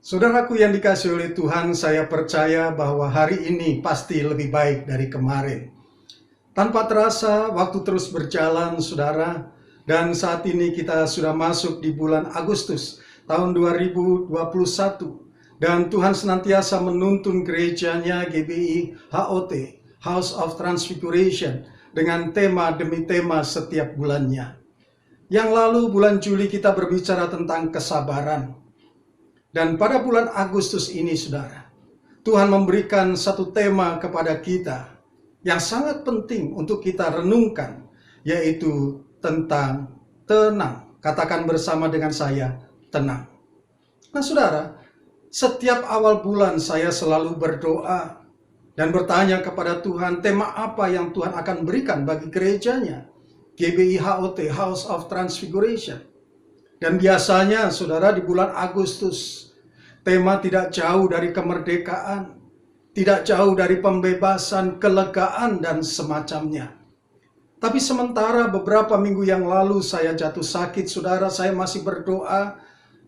Saudaraku yang dikasihi oleh Tuhan, saya percaya bahwa hari ini pasti lebih baik dari kemarin. Tanpa terasa, waktu terus berjalan, saudara, dan saat ini kita sudah masuk di bulan Agustus tahun 2021. Dan Tuhan senantiasa menuntun gerejanya GBI HOT, House of Transfiguration, dengan tema demi tema setiap bulannya. Yang lalu bulan Juli kita berbicara tentang kesabaran. Dan pada bulan Agustus ini, saudara, Tuhan memberikan satu tema kepada kita yang sangat penting untuk kita renungkan, yaitu tentang tenang. Katakan bersama dengan saya, tenang. Nah, saudara, setiap awal bulan saya selalu berdoa dan bertanya kepada Tuhan, tema apa yang Tuhan akan berikan bagi gerejanya, GBI HOT, House of Transfiguration. Dan biasanya, saudara, di bulan Agustus, tema tidak jauh dari kemerdekaan, tidak jauh dari pembebasan, kelegaan, dan semacamnya. Tapi sementara beberapa minggu yang lalu saya jatuh sakit, saudara, saya masih berdoa,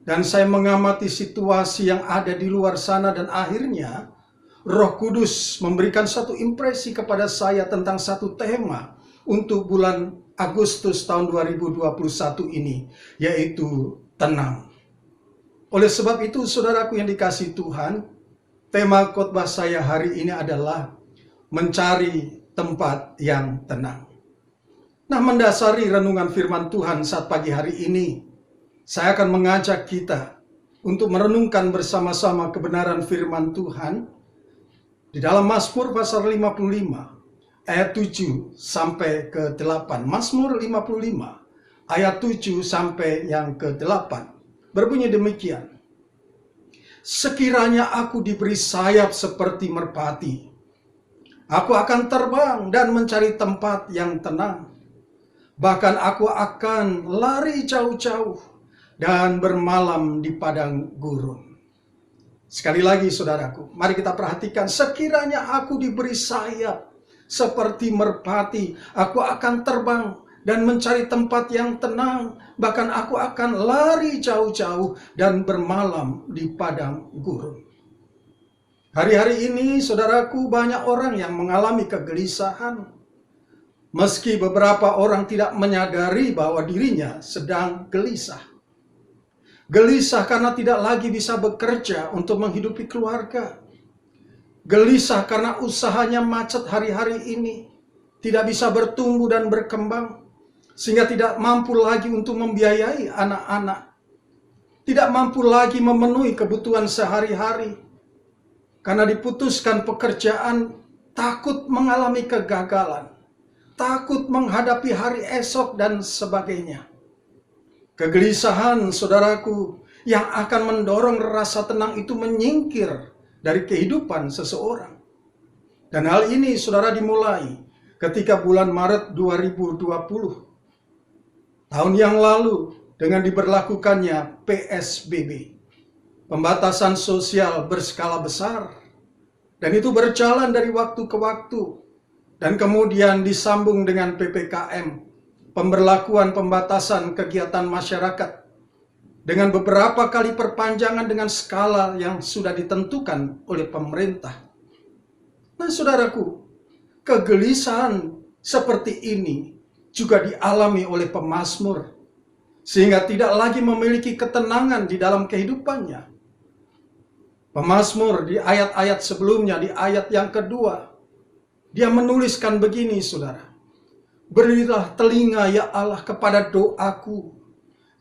dan saya mengamati situasi yang ada di luar sana, dan akhirnya Roh Kudus memberikan satu impresi kepada saya tentang satu tema untuk bulan Agustus tahun 2021 ini, yaitu tenang. Oleh sebab itu, saudaraku yang dikasihi Tuhan, tema khotbah saya hari ini adalah mencari tempat yang tenang. Nah, mendasari renungan firman Tuhan saat pagi hari ini, saya akan mengajak kita untuk merenungkan bersama-sama kebenaran firman Tuhan di dalam Mazmur pasal 55. Ayat 7 sampai ke 8. Mazmur 55 ayat 7 sampai yang ke 8. Berbunyi demikian. Sekiranya aku diberi sayap seperti merpati, aku akan terbang dan mencari tempat yang tenang. Bahkan aku akan lari jauh-jauh dan bermalam di padang gurun. Sekali lagi, saudaraku, mari kita perhatikan. Sekiranya aku diberi sayap seperti merpati, aku akan terbang dan mencari tempat yang tenang. Bahkan aku akan lari jauh-jauh dan bermalam di padang gurun. Hari-hari ini, saudaraku, banyak orang yang mengalami kegelisahan. Meski beberapa orang tidak menyadari bahwa dirinya sedang gelisah. Gelisah karena tidak lagi bisa bekerja untuk menghidupi keluarga. Gelisah karena usahanya macet hari-hari ini, tidak bisa bertumbuh dan berkembang, sehingga tidak mampu lagi untuk membiayai anak-anak, tidak mampu lagi memenuhi kebutuhan sehari-hari, karena diputuskan pekerjaan, takut mengalami kegagalan, takut menghadapi hari esok, dan sebagainya. Kegelisahan, saudaraku, yang akan mendorong rasa tenang itu menyingkir dari kehidupan seseorang. Dan hal ini, saudara, dimulai ketika bulan Maret 2020. Tahun yang lalu, dengan diberlakukannya PSBB. Pembatasan sosial berskala besar. Dan itu berjalan dari waktu ke waktu. Dan kemudian disambung dengan PPKM. Pemberlakuan pembatasan kegiatan masyarakat. Dengan beberapa kali perpanjangan dengan skala yang sudah ditentukan oleh pemerintah. Nah, saudaraku, kegelisahan seperti ini juga dialami oleh pemazmur, sehingga tidak lagi memiliki ketenangan di dalam kehidupannya. Pemazmur di ayat-ayat sebelumnya, di ayat yang kedua, dia menuliskan begini, saudara. Berilah telinga ya Allah kepada doaku.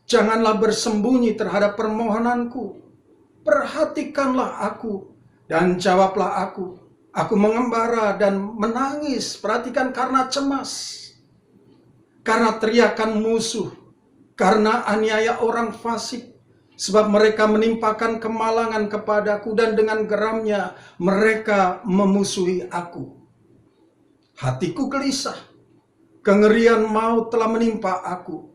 Janganlah bersembunyi terhadap permohonanku. Perhatikanlah aku dan jawablah aku. Aku mengembara dan menangis. Perhatikan, karena cemas. Karena teriakan musuh. Karena aniaya orang fasik. Sebab mereka menimpakan kemalangan kepadaku, dan dengan geramnya mereka memusuhi aku. Hatiku gelisah. Kengerian maut telah menimpa aku.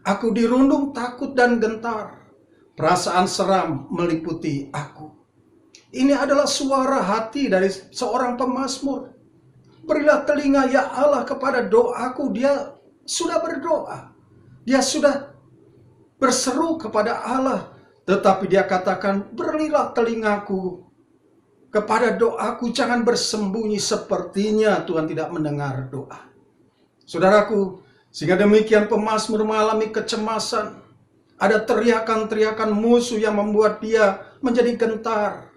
Aku dirundung takut dan gentar. Perasaan seram meliputi aku. Ini adalah suara hati dari seorang pemazmur. Berilah telinga ya Allah kepada doaku. Dia sudah berdoa. Dia sudah berseru kepada Allah. Tetapi dia katakan, berilah telingaku kepada doaku, jangan bersembunyi. Sepertinya Tuhan tidak mendengar doa. Saudaraku, sehingga demikian pemazmur mengalami kecemasan. Ada teriakan-teriakan musuh yang membuat dia menjadi gentar.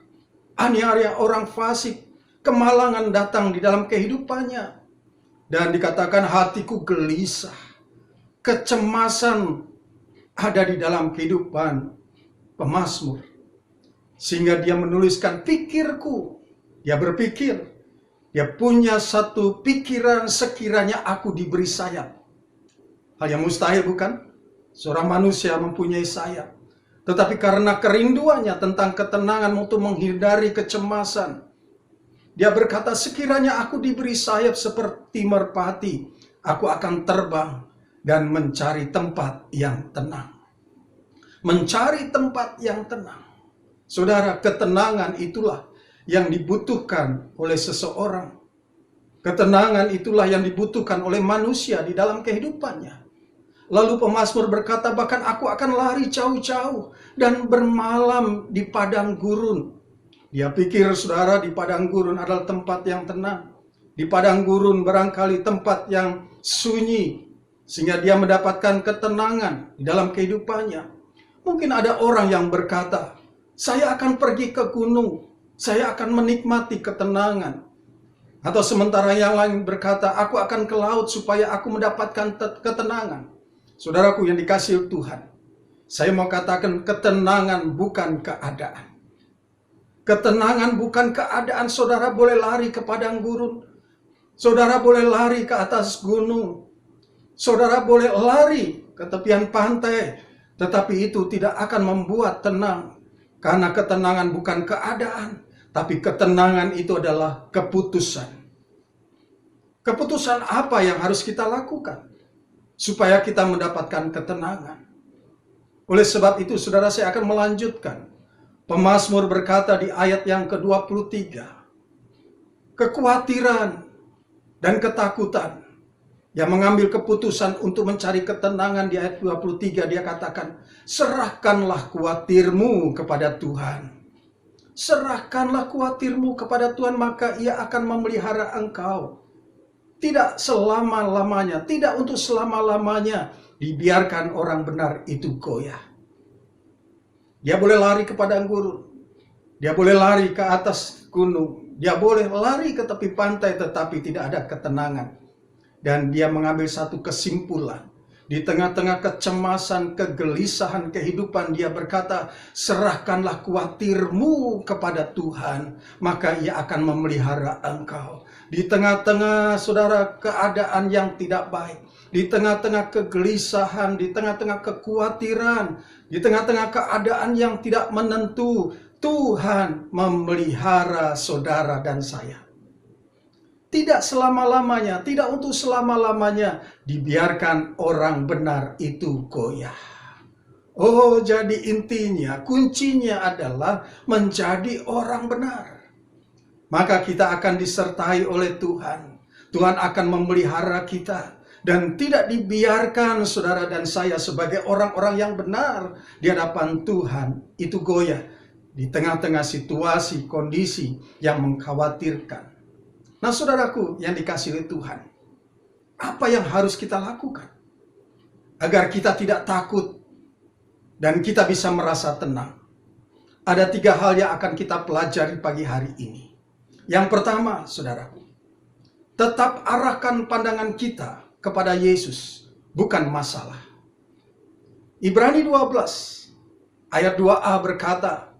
Aniaya orang fasik, kemalangan datang di dalam kehidupannya. Dan dikatakan hatiku gelisah. Kecemasan ada di dalam kehidupan pemazmur. Sehingga dia menuliskan pikirku. Dia berpikir. Dia punya satu pikiran, sekiranya aku diberi sayap. Hal yang mustahil bukan? Seorang manusia mempunyai sayap. Tetapi karena kerinduannya tentang ketenangan untuk menghindari kecemasan, dia berkata, sekiranya aku diberi sayap seperti merpati, aku akan terbang dan mencari tempat yang tenang. Mencari tempat yang tenang. Saudara, ketenangan itulah yang dibutuhkan oleh seseorang. Ketenangan itulah yang dibutuhkan oleh manusia di dalam kehidupannya. Lalu pemazmur berkata, bahkan aku akan lari jauh-jauh dan bermalam di padang gurun. Dia pikir, saudara, di padang gurun adalah tempat yang tenang. Di padang gurun barangkali tempat yang sunyi, sehingga dia mendapatkan ketenangan di dalam kehidupannya. Mungkin ada orang yang berkata, saya akan pergi ke gunung, saya akan menikmati ketenangan. Atau sementara yang lain berkata, aku akan ke laut supaya aku mendapatkan ketenangan. Saudaraku yang dikasihi Tuhan, saya mau katakan ketenangan bukan keadaan. Ketenangan bukan keadaan. Saudara boleh lari ke padang gurun. Saudara boleh lari ke atas gunung. Saudara boleh lari ke tepian pantai. Tetapi itu tidak akan membuat tenang. Karena ketenangan bukan keadaan. Tapi ketenangan itu adalah keputusan. Keputusan apa yang harus kita lakukan supaya kita mendapatkan ketenangan? Oleh sebab itu, saudara, saya akan melanjutkan. Pemazmur berkata di ayat yang ke-23, kekhawatiran dan ketakutan yang mengambil keputusan untuk mencari ketenangan. Di ayat 23 dia katakan, serahkanlah khawatirmu kepada Tuhan. Serahkanlah khawatirmu kepada Tuhan, maka Ia akan memelihara engkau. Tidak selama-lamanya, tidak untuk selama-lamanya dibiarkan orang benar itu goyah. Dia boleh lari ke padang gurun, dia boleh lari ke atas gunung, dia boleh lari ke tepi pantai, tetapi tidak ada ketenangan. Dan dia mengambil satu kesimpulan. Di tengah-tengah kecemasan, kegelisahan kehidupan, dia berkata, serahkanlah khawatirmu kepada Tuhan, maka Ia akan memelihara engkau. Di tengah-tengah, saudara, keadaan yang tidak baik, di tengah-tengah kegelisahan, di tengah-tengah kekhawatiran, di tengah-tengah keadaan yang tidak menentu, Tuhan memelihara saudara dan saya. Tidak selama-lamanya, tidak untuk selama-lamanya dibiarkan orang benar itu goyah. Oh, jadi intinya, kuncinya adalah menjadi orang benar. Maka kita akan disertai oleh Tuhan. Tuhan akan memelihara kita. Dan tidak dibiarkan saudara dan saya sebagai orang-orang yang benar di hadapan Tuhan itu goyah. Di tengah-tengah situasi, kondisi yang mengkhawatirkan. Nah, saudaraku yang dikasihi Tuhan, apa yang harus kita lakukan agar kita tidak takut dan kita bisa merasa tenang? Ada 3 hal yang akan kita pelajari pagi hari ini. Yang pertama, saudaraku, tetap arahkan pandangan kita kepada Yesus, bukan masalah. Ibrani 12 ayat 2a berkata,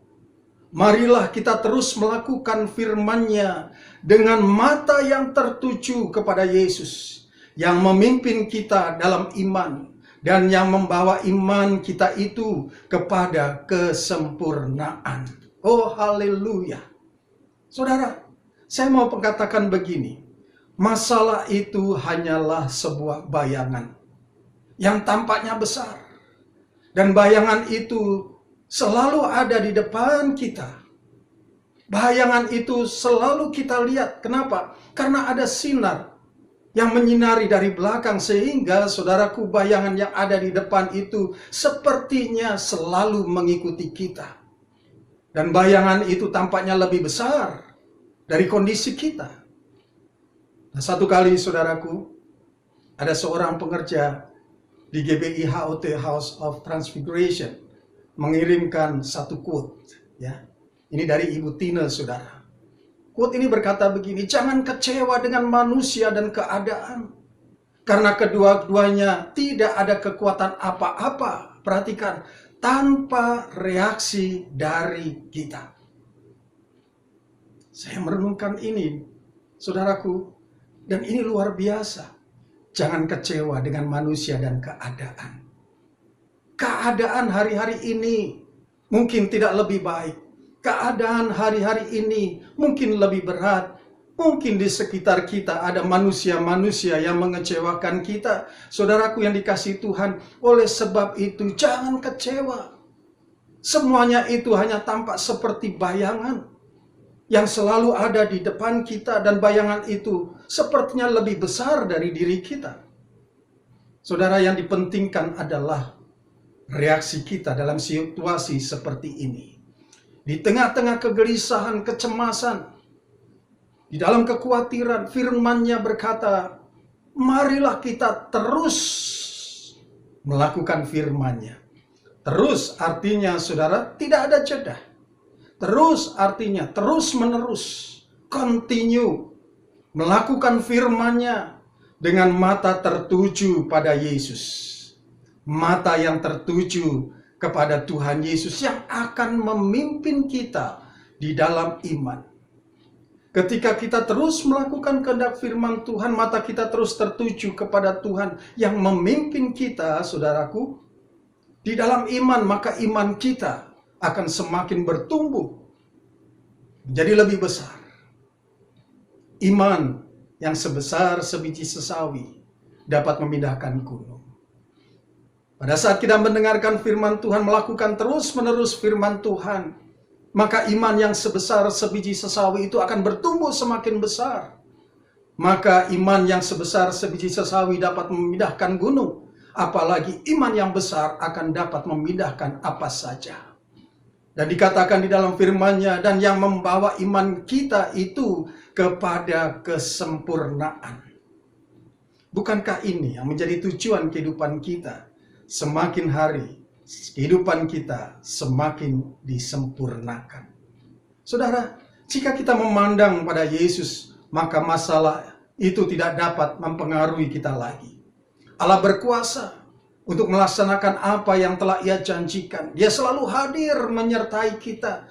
marilah kita terus melakukan firman-Nya dengan mata yang tertuju kepada Yesus, yang memimpin kita dalam iman, dan yang membawa iman kita itu kepada kesempurnaan. Oh, haleluya. Saudara, saya mau mengatakan begini, masalah itu hanyalah sebuah bayangan yang tampaknya besar. Dan bayangan itu selalu ada di depan kita. Bayangan itu selalu kita lihat. Kenapa? Karena ada sinar. yang menyinari dari belakang, sehingga saudaraku bayangan yang ada di depan itu sepertinya selalu mengikuti kita. Dan bayangan itu tampaknya lebih besar dari kondisi kita. Nah, satu kali saudaraku, ada seorang pengerja di GBI HOT, House of Transfiguration, mengirimkan satu quote. Ya, ini dari Ibu Tina, saudara. Quote ini berkata begini, jangan kecewa dengan manusia dan keadaan, karena kedua-duanya tidak ada kekuatan apa-apa. Perhatikan, tanpa reaksi dari kita. Saya merenungkan ini, saudaraku, dan ini luar biasa. Jangan kecewa dengan manusia dan keadaan. Keadaan hari-hari ini mungkin tidak lebih baik. Keadaan hari-hari ini mungkin lebih berat. Mungkin di sekitar kita ada manusia-manusia yang mengecewakan kita. Saudaraku yang dikasihi Tuhan, oleh sebab itu jangan kecewa. Semuanya itu hanya tampak seperti bayangan yang selalu ada di depan kita, dan bayangan itu sepertinya lebih besar dari diri kita. Saudara, yang dipentingkan adalah reaksi kita dalam situasi seperti ini. Di tengah-tengah kegelisahan, kecemasan, di dalam kekhawatiran, firman-Nya berkata, marilah kita terus melakukan firman-Nya. Terus artinya, saudara, tidak ada jeda. Terus artinya terus-menerus, continue, melakukan firman-Nya dengan mata tertuju pada Yesus. Mata yang tertuju kepada Tuhan Yesus yang akan memimpin kita di dalam iman. Ketika kita terus melakukan kehendak firman Tuhan, mata kita terus tertuju kepada Tuhan yang memimpin kita, saudaraku, di dalam iman, maka iman kita akan semakin bertumbuh menjadi lebih besar. Iman yang sebesar sebiji sesawi dapat memindahkan gunung. Pada saat kita mendengarkan firman Tuhan, melakukan terus-menerus firman Tuhan, maka iman yang sebesar sebiji sesawi itu akan bertumbuh semakin besar. Maka iman yang sebesar sebiji sesawi dapat memindahkan gunung. Apalagi iman yang besar akan dapat memindahkan apa saja. Dan dikatakan di dalam firman-Nya, dan yang membawa iman kita itu kepada kesempurnaan. Bukankah ini yang menjadi tujuan kehidupan kita? Semakin hari, kehidupan kita semakin disempurnakan. Saudara, jika kita memandang pada Yesus, maka masalah itu tidak dapat mempengaruhi kita lagi. Allah berkuasa untuk melaksanakan apa yang telah Ia janjikan. Dia selalu hadir menyertai kita.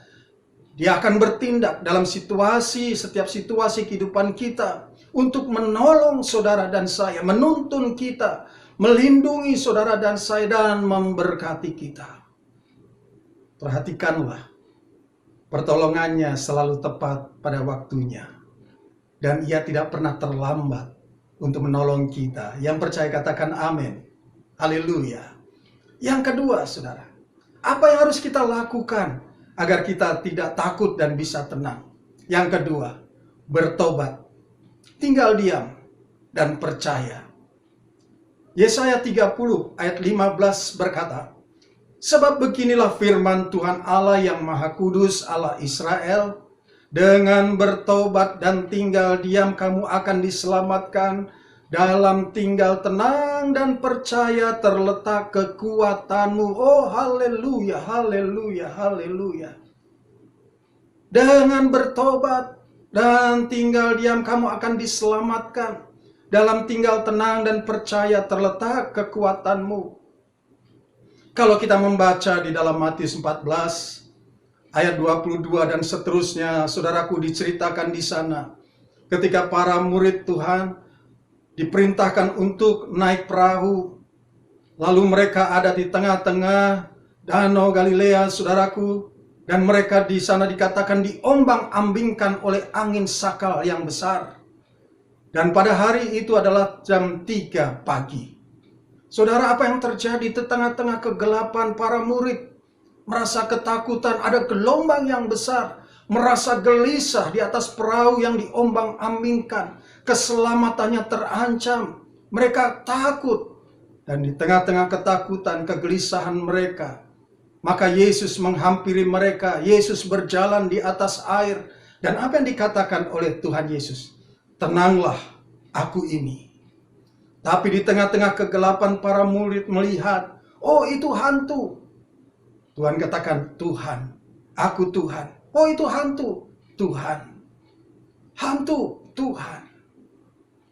Dia akan bertindak dalam setiap situasi kehidupan kita untuk menolong saudara dan saya, menuntun kita, melindungi saudara dan saya, dan memberkati kita. Perhatikanlah, pertolongannya selalu tepat pada waktunya. Dan Ia tidak pernah terlambat untuk menolong kita. Yang percaya katakan amin. Haleluya. Yang kedua, saudara, apa yang harus kita lakukan agar kita tidak takut dan bisa tenang? Yang kedua, bertobat, tinggal diam, dan percaya. Yesaya 30 ayat 15 berkata, sebab beginilah firman Tuhan Allah yang Maha Kudus, Allah Israel, dengan bertobat dan tinggal diam kamu akan diselamatkan. Dalam tinggal tenang dan percaya terletak kekuatanmu. Oh haleluya, haleluya, haleluya. Dengan bertobat dan tinggal diam kamu akan diselamatkan. Dalam tinggal tenang dan percaya terletak kekuatanmu. Kalau kita membaca di dalam Matius 14 ayat 22 dan seterusnya, saudaraku, diceritakan di sana ketika para murid Tuhan diperintahkan untuk naik perahu, lalu mereka ada di tengah-tengah danau Galilea, saudaraku, dan mereka di sana dikatakan diombang-ambingkan oleh angin sakal yang besar. Dan pada hari itu adalah jam 3 pagi. Saudara, apa yang terjadi? Di tengah-tengah kegelapan, para murid merasa ketakutan, ada gelombang yang besar. merasa gelisah di atas perahu yang diombang-ambingkan, keselamatannya terancam, mereka takut. Dan di tengah-tengah ketakutan, kegelisahan mereka, maka Yesus menghampiri mereka. Yesus berjalan di atas air. Dan apa yang dikatakan oleh Tuhan Yesus? Tenanglah, aku ini. Tapi di tengah-tengah kegelapan para murid melihat, oh itu hantu. Tuhan katakan, Tuhan, aku Tuhan. Oh itu hantu, Tuhan. Hantu, Tuhan.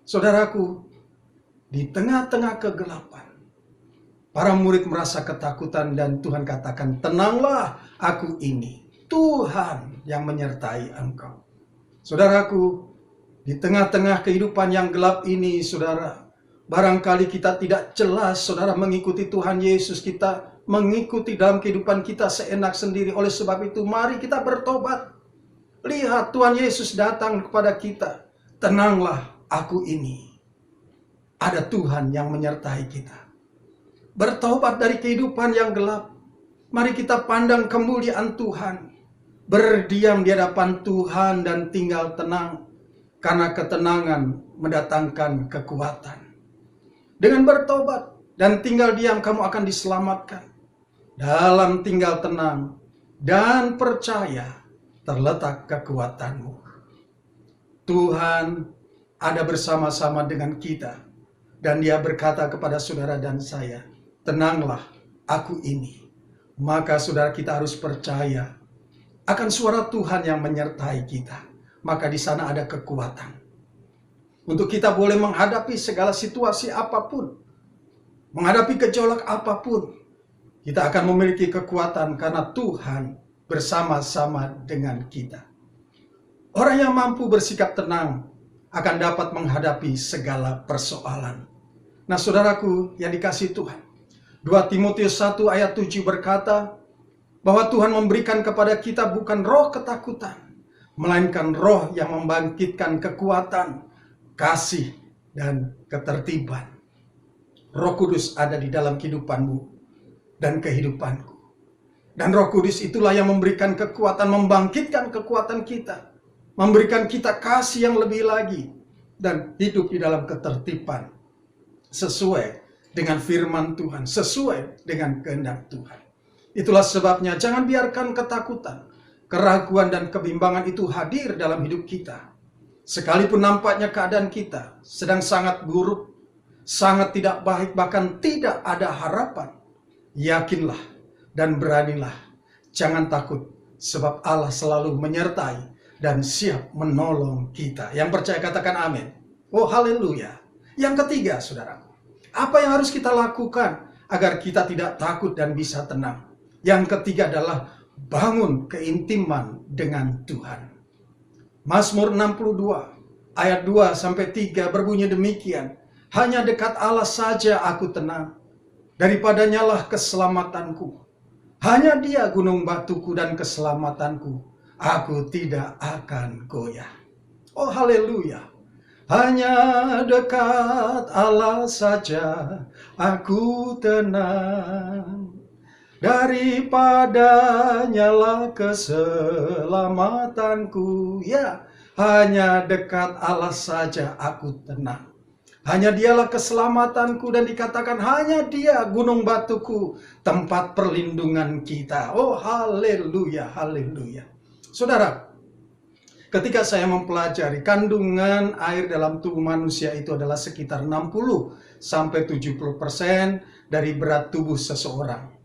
Saudaraku, di tengah-tengah kegelapan, para murid merasa ketakutan dan Tuhan katakan, tenanglah, aku ini. Tuhan yang menyertai engkau. Saudaraku, di tengah-tengah kehidupan yang gelap ini, saudara, barangkali kita tidak jelas, saudara, mengikuti Tuhan Yesus. Kita mengikuti dalam kehidupan kita seenak sendiri. Oleh sebab itu, mari kita bertobat. Lihat, Tuhan Yesus datang kepada kita. Tenanglah, aku ini. Ada Tuhan yang menyertai kita. Bertobat dari kehidupan yang gelap. Mari kita pandang kemuliaan Tuhan. Berdiam di hadapan Tuhan dan tinggal tenang. Karena ketenangan mendatangkan kekuatan. Dengan bertobat dan tinggal diam, kamu akan diselamatkan. Dalam tinggal tenang dan percaya terletak kekuatanmu. Tuhan ada bersama-sama dengan kita. Dan Dia berkata kepada saudara dan saya, tenanglah, aku ini. Maka saudara, kita harus percaya akan suara Tuhan yang menyertai kita. Maka di sana ada kekuatan. Untuk kita boleh menghadapi segala situasi apapun. Menghadapi gejolak apapun. Kita akan memiliki kekuatan karena Tuhan bersama-sama dengan kita. Orang yang mampu bersikap tenang akan dapat menghadapi segala persoalan. Nah saudaraku yang dikasihi Tuhan, 2 Timotius 1 ayat 7 berkata bahwa Tuhan memberikan kepada kita bukan roh ketakutan, melainkan roh yang membangkitkan kekuatan, kasih, dan ketertiban. Roh Kudus ada di dalam kehidupanmu dan kehidupanku. Dan Roh Kudus itulah yang memberikan kekuatan, membangkitkan kekuatan kita, memberikan kita kasih yang lebih lagi, dan hidup di dalam ketertiban sesuai dengan firman Tuhan, sesuai dengan kehendak Tuhan. Itulah sebabnya jangan biarkan ketakutan, keraguan, dan kebimbangan itu hadir dalam hidup kita. Sekalipun nampaknya keadaan kita sedang sangat buruk, sangat tidak baik, bahkan tidak ada harapan, yakinlah dan beranilah. Jangan takut, sebab Allah selalu menyertai dan siap menolong kita. Yang percaya katakan amin. Oh haleluya. Yang ketiga saudaraku, apa yang harus kita lakukan agar kita tidak takut dan bisa tenang? Yang ketiga adalah bangun keintiman dengan Tuhan. Mazmur 62 ayat 2-3 berbunyi demikian. Hanya dekat Allah saja aku tenang, daripadanya lah keselamatanku. Hanya Dia gunung batuku dan keselamatanku, aku tidak akan goyah. Oh haleluya. Hanya dekat Allah saja aku tenang, daripadanya lah keselamatanku. Ya, hanya dekat Allah saja aku tenang. Hanya Dialah keselamatanku, dan dikatakan hanya Dia gunung batuku, tempat perlindungan kita. Oh haleluya, haleluya. Saudara, ketika saya mempelajari kandungan air dalam tubuh manusia itu adalah sekitar 60-70% dari berat tubuh seseorang.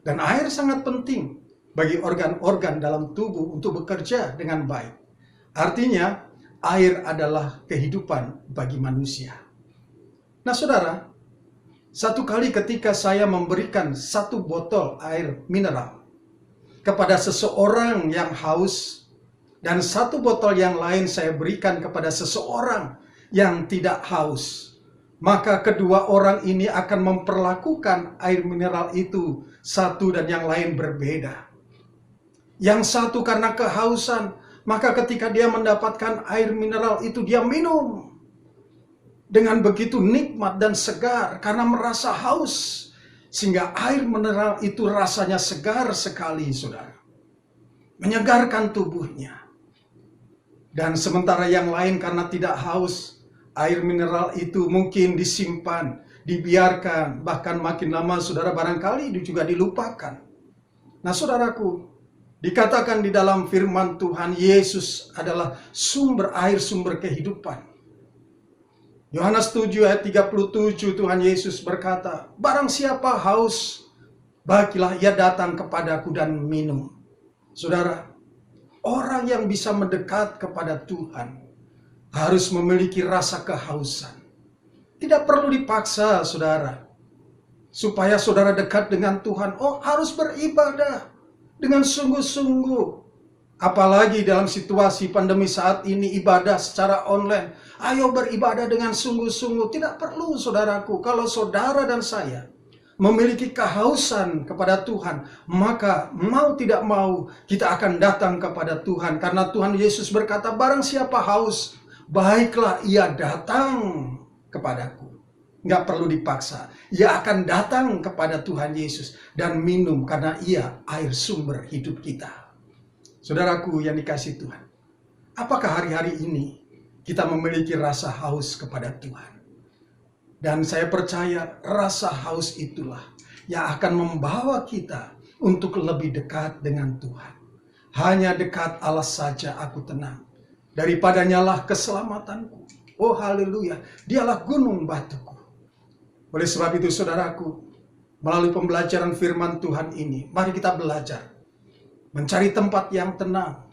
Dan air sangat penting bagi organ-organ dalam tubuh untuk bekerja dengan baik. Artinya, air adalah kehidupan bagi manusia. Nah saudara, satu kali ketika saya memberikan 1 botol air mineral kepada seseorang yang haus, dan 1 botol yang lain saya berikan kepada seseorang yang tidak haus, maka kedua orang ini akan memperlakukan air mineral itu satu dan yang lain berbeda. Yang satu karena kehausan, maka ketika dia mendapatkan air mineral itu dia minum dengan begitu nikmat dan segar karena merasa haus, sehingga air mineral itu rasanya segar sekali, saudara. menyegarkan tubuhnya. Dan sementara yang lain karena tidak haus, air mineral itu mungkin disimpan, dibiarkan, bahkan makin lama saudara barangkali juga dilupakan. Nah saudaraku, dikatakan di dalam firman Tuhan, Yesus adalah sumber air, sumber kehidupan. Yohanes 7 ayat 37 Tuhan Yesus berkata, barang siapa haus, bagilah ia datang kepadaku dan minum. Saudara, orang yang bisa mendekat kepada Tuhan harus memiliki rasa kehausan. Tidak perlu dipaksa, saudara. Supaya saudara dekat dengan Tuhan, harus beribadah dengan sungguh-sungguh. Apalagi dalam situasi pandemi saat ini, ibadah secara online. Ayo beribadah dengan sungguh-sungguh. Tidak perlu, saudaraku. Kalau saudara dan saya memiliki kehausan kepada Tuhan, maka mau tidak mau kita akan datang kepada Tuhan. Karena Tuhan Yesus berkata, barang siapa haus, baiklah ia datang kepadaku. Nggak perlu dipaksa. Ia akan datang kepada Tuhan Yesus dan minum karena ia air sumber hidup kita. Saudaraku yang dikasihi Tuhan, apakah hari-hari ini kita memiliki rasa haus kepada Tuhan? Dan saya percaya rasa haus itulah yang akan membawa kita untuk lebih dekat dengan Tuhan. Hanya dekat Allah saja aku tenang. Daripadanya lah keselamatanku. Oh haleluya, dialah gunung batuku. Oleh sebab itu saudaraku, melalui pembelajaran firman Tuhan ini, mari kita belajar mencari tempat yang tenang.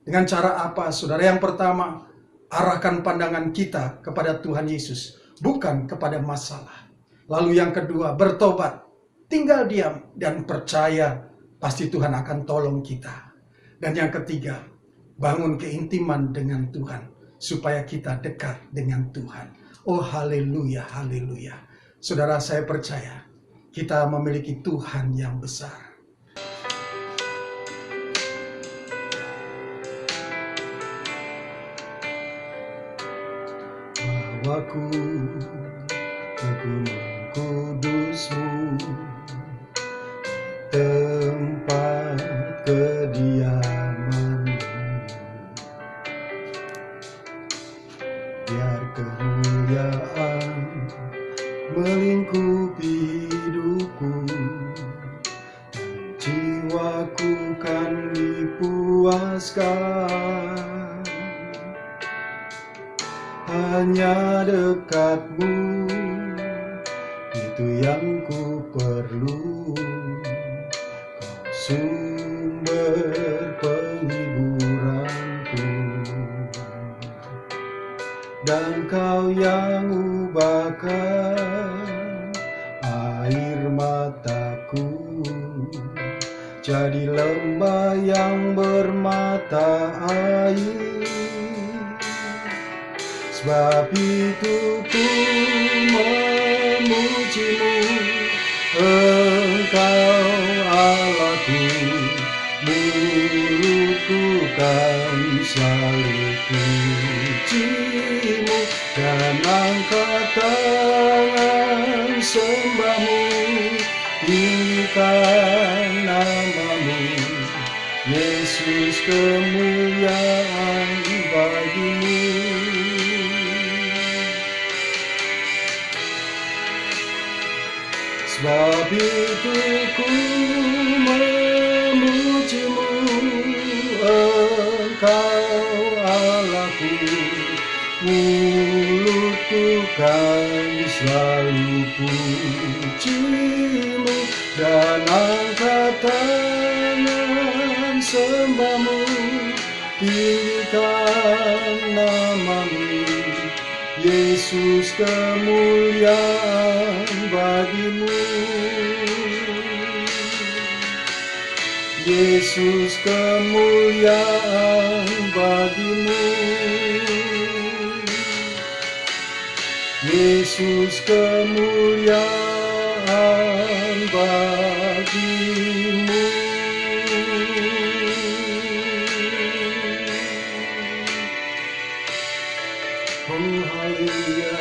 Dengan cara apa, saudara? Yang pertama, arahkan pandangan kita kepada Tuhan Yesus, bukan kepada masalah. Lalu yang kedua, bertobat, tinggal diam dan percaya pasti Tuhan akan tolong kita. Dan yang ketiga, bangun keintiman dengan Tuhan supaya kita dekat dengan Tuhan. Oh haleluya, haleluya. Saudara, saya percaya kita memiliki Tuhan yang besar. Bawaku ke gunung kudus-Mu, tempat kediaman-Mu. Biar kemuliaan melingkupi hidupku, dan jiwaku kan dipuaskan. Hanya dekat-Mu, itu yang ku perlu. Kau sumber penghiburanku, dan Kau yang ubahkan air mataku jadi lembah yang bermata air. Sebab itu ku memuji-Mu, Engkau Allahku. Mulutku kan selalu puji-Mu, dan angkat tangan sembah-Mu, tinggikan nama-Mu. Yesus, kemuliaan bagi-Mu. Sebab itu ku memuji-Mu, Engkau Allahku. Mulutku kan selalu puji-Mu, dan angkat tangan sembah-Mu, tinggikan nama-Mu. Yesus, kemuliaan bagi-Mu. Yesus, kemuliaan bagi-Mu. Yesus, kemuliaan bagi-Mu. Oh haleluya.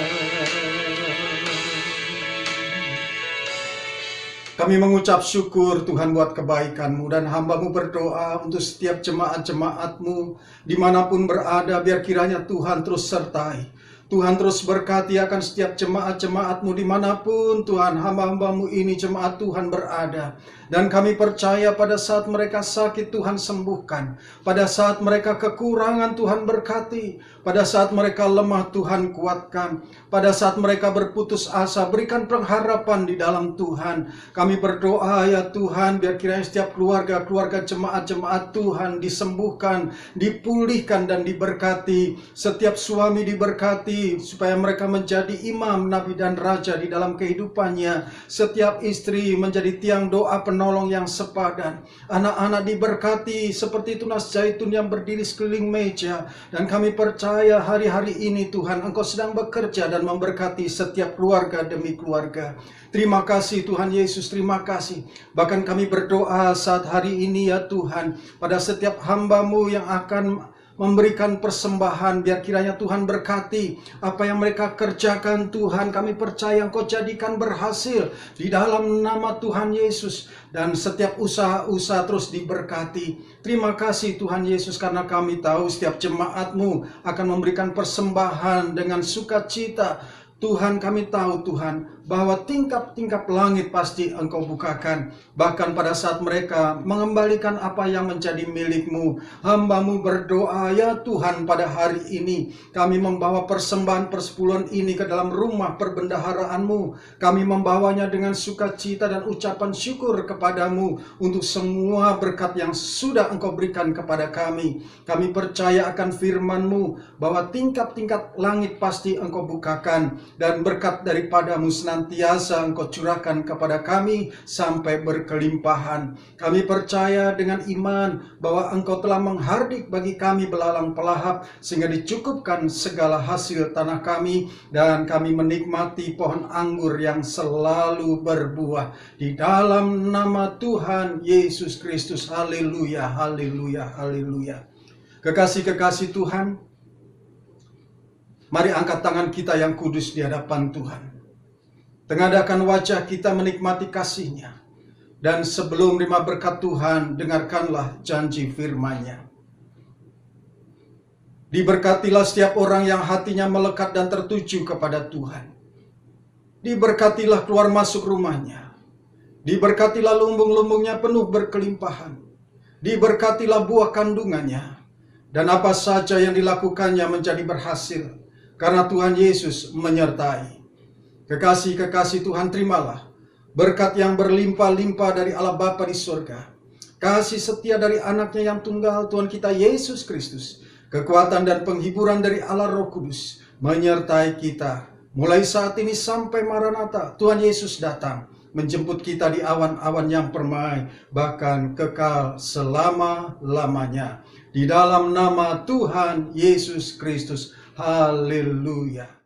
Kami mengucap syukur Tuhan buat kebaikan-Mu, dan hamba-Mu berdoa untuk setiap jemaat-jemaat-Mu dimanapun berada, biar kiranya Tuhan terus sertai. Tuhan terus berkati akan setiap jemaat-jemaat-Mu dimanapun Tuhan hamba-hamba-Mu ini jemaat Tuhan berada. Dan kami percaya pada saat mereka sakit Tuhan sembuhkan. Pada saat mereka kekurangan Tuhan berkati. Pada saat mereka lemah Tuhan kuatkan. Pada saat mereka berputus asa berikan pengharapan di dalam Tuhan. Kami berdoa ya Tuhan, biar kiranya setiap keluarga-keluarga jemaat-jemaat Tuhan disembuhkan, dipulihkan dan diberkati. Setiap suami diberkati supaya mereka menjadi imam, nabi dan raja di dalam kehidupannya. Setiap istri menjadi tiang doa penolong yang sepadan. Anak-anak diberkati seperti tunas zaitun yang berdiri sekeliling meja. Dan kami percaya hari-hari ini Tuhan Engkau sedang bekerja dan memberkati setiap keluarga demi keluarga. Terima kasih Tuhan Yesus, terima kasih. Bahkan kami berdoa saat hari ini ya Tuhan, pada setiap hamba-Mu yang akan memberikan persembahan, biar kiranya Tuhan berkati apa yang mereka kerjakan. Tuhan, kami percaya Engkau jadikan berhasil di dalam nama Tuhan Yesus, dan setiap usaha-usaha terus diberkati. Terima kasih Tuhan Yesus, karena kami tahu setiap jemaat-Mu akan memberikan persembahan dengan sukacita. Tuhan, kami tahu Tuhan bahwa tingkap-tingkap langit pasti Engkau bukakan. Bahkan pada saat mereka mengembalikan apa yang menjadi milik-Mu, hamba-Mu berdoa ya Tuhan, pada hari ini kami membawa persembahan persepuluhan ini ke dalam rumah perbendaharaan-Mu. Kami membawanya dengan sukacita dan ucapan syukur kepadamu untuk semua berkat yang sudah Engkau berikan kepada kami. Kami percaya akan firman-Mu bahwa tingkap-tingkap langit pasti Engkau bukakan, dan berkat daripadamu senantiasa Engkau curahkan kepada kami sampai berkelimpahan. Kami percaya dengan iman bahwa Engkau telah menghardik bagi kami belalang pelahap, sehingga dicukupkan segala hasil tanah kami, dan kami menikmati pohon anggur yang selalu berbuah. Di dalam nama Tuhan Yesus Kristus. Haleluya, haleluya, haleluya. Kekasih-kekasih Tuhan, mari angkat tangan kita yang kudus di hadapan Tuhan. Tengadahkan wajah kita menikmati kasih-Nya. Dan sebelum terima berkat Tuhan, dengarkanlah janji firman-Nya. Diberkatilah setiap orang yang hatinya melekat dan tertuju kepada Tuhan. Diberkatilah keluar masuk rumahnya. Diberkatilah lumbung-lumbungnya penuh berkelimpahan. Diberkatilah buah kandungannya. Dan apa saja yang dilakukannya menjadi berhasil, karena Tuhan Yesus menyertai. Kekasih-kekasih Tuhan, terimalah berkat yang berlimpah-limpah dari Allah Bapa di surga, kasih setia dari anaknya yang tunggal Tuhan kita Yesus Kristus, kekuatan dan penghiburan dari Allah Roh Kudus menyertai kita mulai saat ini sampai Maranatha. Tuhan Yesus datang menjemput kita di awan-awan yang permai, bahkan kekal selama-lamanya. Di dalam nama Tuhan Yesus Kristus. Haleluya.